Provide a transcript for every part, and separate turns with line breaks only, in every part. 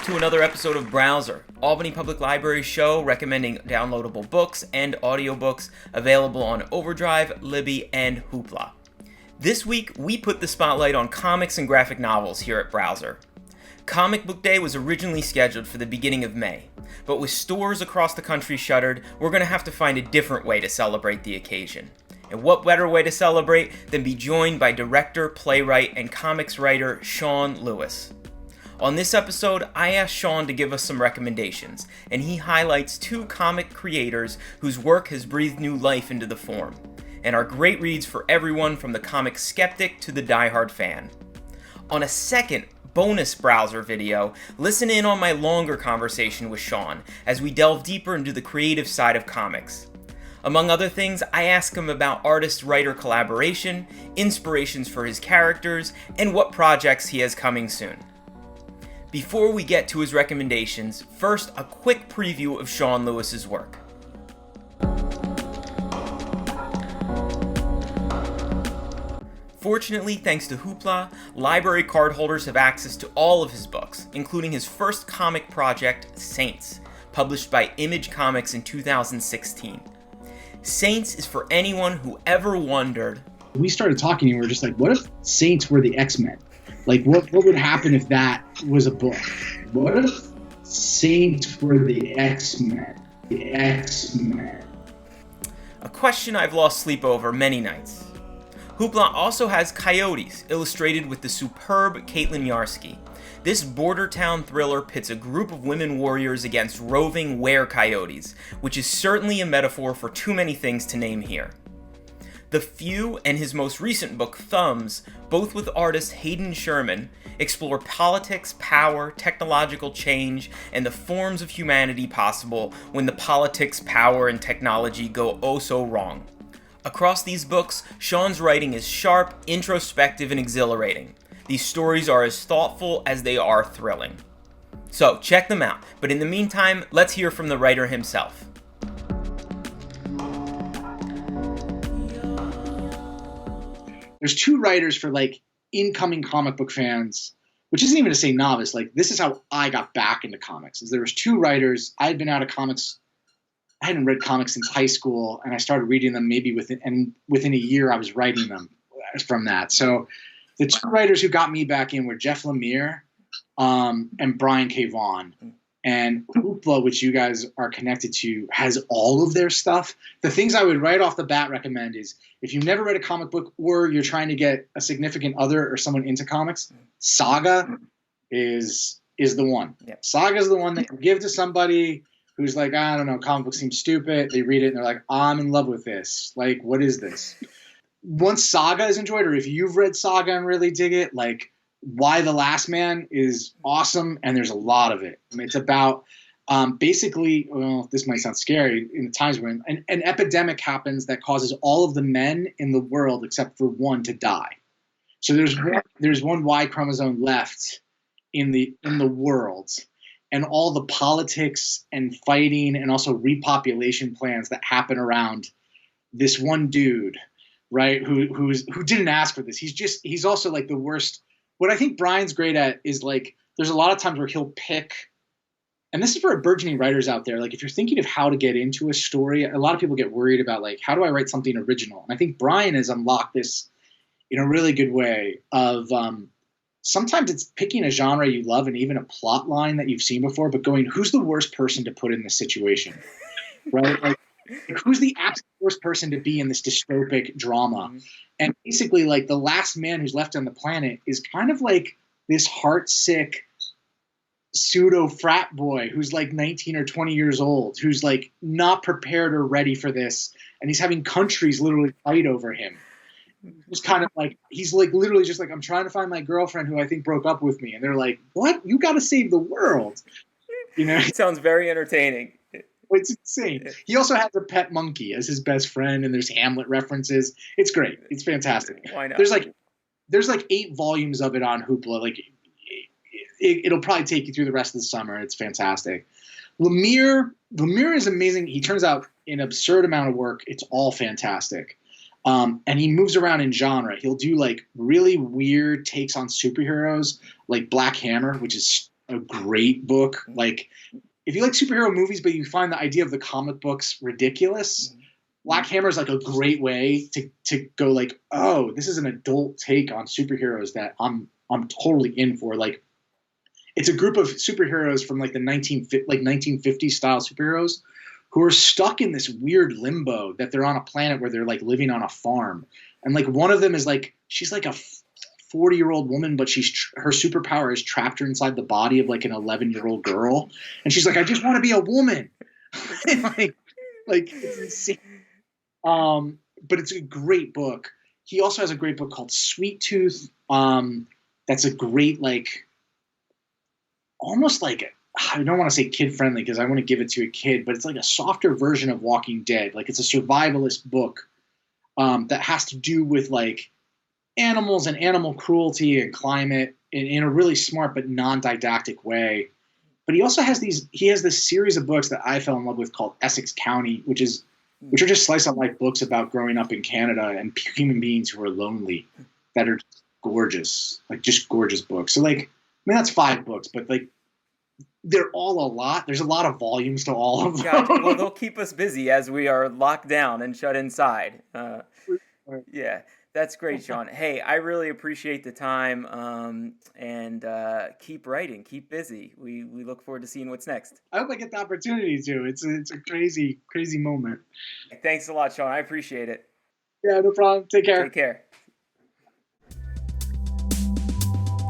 to another episode of Browser, Albany Public Library's show recommending downloadable books and audiobooks available on Overdrive, Libby, and Hoopla. This week, we put the spotlight on comics and graphic novels here at Browser. Comic Book Day was originally scheduled for the beginning of May, but with stores across the country shuttered, we're going to have to find a different way to celebrate the occasion. And what better way to celebrate than be joined by director, playwright, and comics writer Sean Lewis. On this episode, I asked Sean to give us some recommendations, and he highlights two comic creators whose work has breathed new life into the form, and are great reads for everyone from the comic skeptic to the diehard fan. On a second bonus Browser video, listen in on my longer conversation with Sean as we delve deeper into the creative side of comics. Among other things, I ask him about artist-writer collaboration, inspirations for his characters, and what projects he has coming soon. Before we get to his recommendations, first a quick preview of Sean Lewis's work. Fortunately, thanks to Hoopla, library card holders have access to all of his books, including his first comic project, Saints, published by Image Comics in 2016. Saints is for anyone who ever wondered.
We started talking and we were just like, what if Saints were the X-Men? Like, what would happen if that was a book? What if Saints were the X-Men? The X-Men.
A question I've lost sleep over many nights. Hoopla also has Coyotes, illustrated with the superb Caitlin Yarsky. This border town thriller pits a group of women warriors against roving were-coyotes, which is certainly a metaphor for too many things to name here. The Few and his most recent book, Thumbs, both with artist Hayden Sherman, explore politics, power, technological change, and the forms of humanity possible when the politics, power, and technology go oh so wrong. Across these books, Sean's writing is sharp, introspective, and exhilarating. These stories are as thoughtful as they are thrilling. So, check them out, but in the meantime, let's hear from the writer himself.
There's two writers for like incoming comic book fans, which isn't even to say novice. Like, this is how I got back into comics. Is there was two writers. I had been out of comics. I hadn't read comics since high school, and I started reading them maybe within a year I was writing them from that. So the two writers who got me back in were Jeff Lemire and Brian K. Vaughan. And Hoopla, which you guys are connected to, has all of their stuff. The things I would right off the bat recommend is if you've never read a comic book or you're trying to get a significant other or someone into comics, Saga is the one. Yeah. Saga is the one that you give to somebody who's like, I don't know, comic book seems stupid. They read it and they're like, I'm in love with this. Like, what is this? Once Saga is enjoyed, or if you've read Saga and really dig it, like, Why the Last Man is awesome, and there's a lot of it. It's about basically, well, this might sound scary in the times we're in, an epidemic happens that causes all of the men in the world except for one to die. So there's one Y chromosome left in the world, and all the politics and fighting and also repopulation plans that happen around this one dude, right? Who didn't ask for this. He's also like the worst. What I think Brian's great at is like there's a lot of times where he'll pick, and this is for burgeoning writers out there, like if you're thinking of how to get into a story, a lot of people get worried about like, how do I write something original? And I think Brian has unlocked this in a really good way of sometimes it's picking a genre you love and even a plot line that you've seen before, but going, who's the worst person to put in this situation, right? Like who's the absolute worst person to be in this dystopic drama? And basically, like, the last man who's left on the planet is kind of like this heartsick pseudo frat boy who's like 19 or 20 years old, who's like not prepared or ready for this. And he's having countries literally fight over him. It's kind of like, he's like literally just like, I'm trying to find my girlfriend who I think broke up with me. And they're like, what? You got to save the world. You know?
It sounds very entertaining.
It's insane. He also has a pet monkey as his best friend, and there's Hamlet references. It's great. It's fantastic.
Why not?
There's like 8 volumes of it on Hoopla. Like it'll probably take you through the rest of the summer. It's fantastic. Lemire is amazing. He turns out an absurd amount of work. It's all fantastic. And he moves around in genre. He'll do like really weird takes on superheroes, like Black Hammer, which is a great book. Like, if you like superhero movies, but you find the idea of the comic books ridiculous, Black Hammer is like a great way to go like, oh, this is an adult take on superheroes that I'm totally in for. Like, it's a group of superheroes from like the 1950s style superheroes who are stuck in this weird limbo that they're on a planet where they're like living on a farm. And like one of them is like, she's like a 40-year-old woman, but her superpower is trapped her inside the body of like an 11-year-old girl. And she's like, I just want to be a woman. like it's insane. But it's a great book. He also has a great book called Sweet Tooth. That's a great, like, almost like, I don't want to say kid friendly because I want to give it to a kid, but it's like a softer version of Walking Dead. Like, it's a survivalist book that has to do with like animals and animal cruelty and climate in a really smart but non-didactic way. But he also has this series of books that I fell in love with called Essex County, which are just slice of life books about growing up in Canada and human beings who are lonely that are gorgeous, like just gorgeous books. So like, I mean, that's 5 books, but like, they're all a lot. There's a lot of volumes to all of them.
Gotcha. Well, they'll keep us busy as we are locked down and shut inside. Yeah, that's great, Sean. Hey, I really appreciate the time, and keep writing, keep busy. We look forward to seeing what's next.
I hope I get the opportunity to. It's a crazy, crazy moment.
Thanks a lot, Sean. I appreciate it.
Yeah, no problem. Take care.
Take care.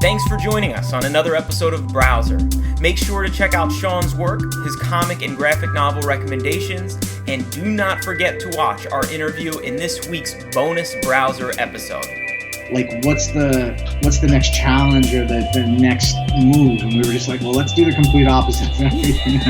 Thanks for joining us on another episode of Browser. Make sure to check out Sean's work, his comic and graphic novel recommendations, and do not forget to watch our interview in this week's bonus Browser episode.
Like, what's the next challenge or the next move? And we were just like, well, let's do the complete opposite of everything.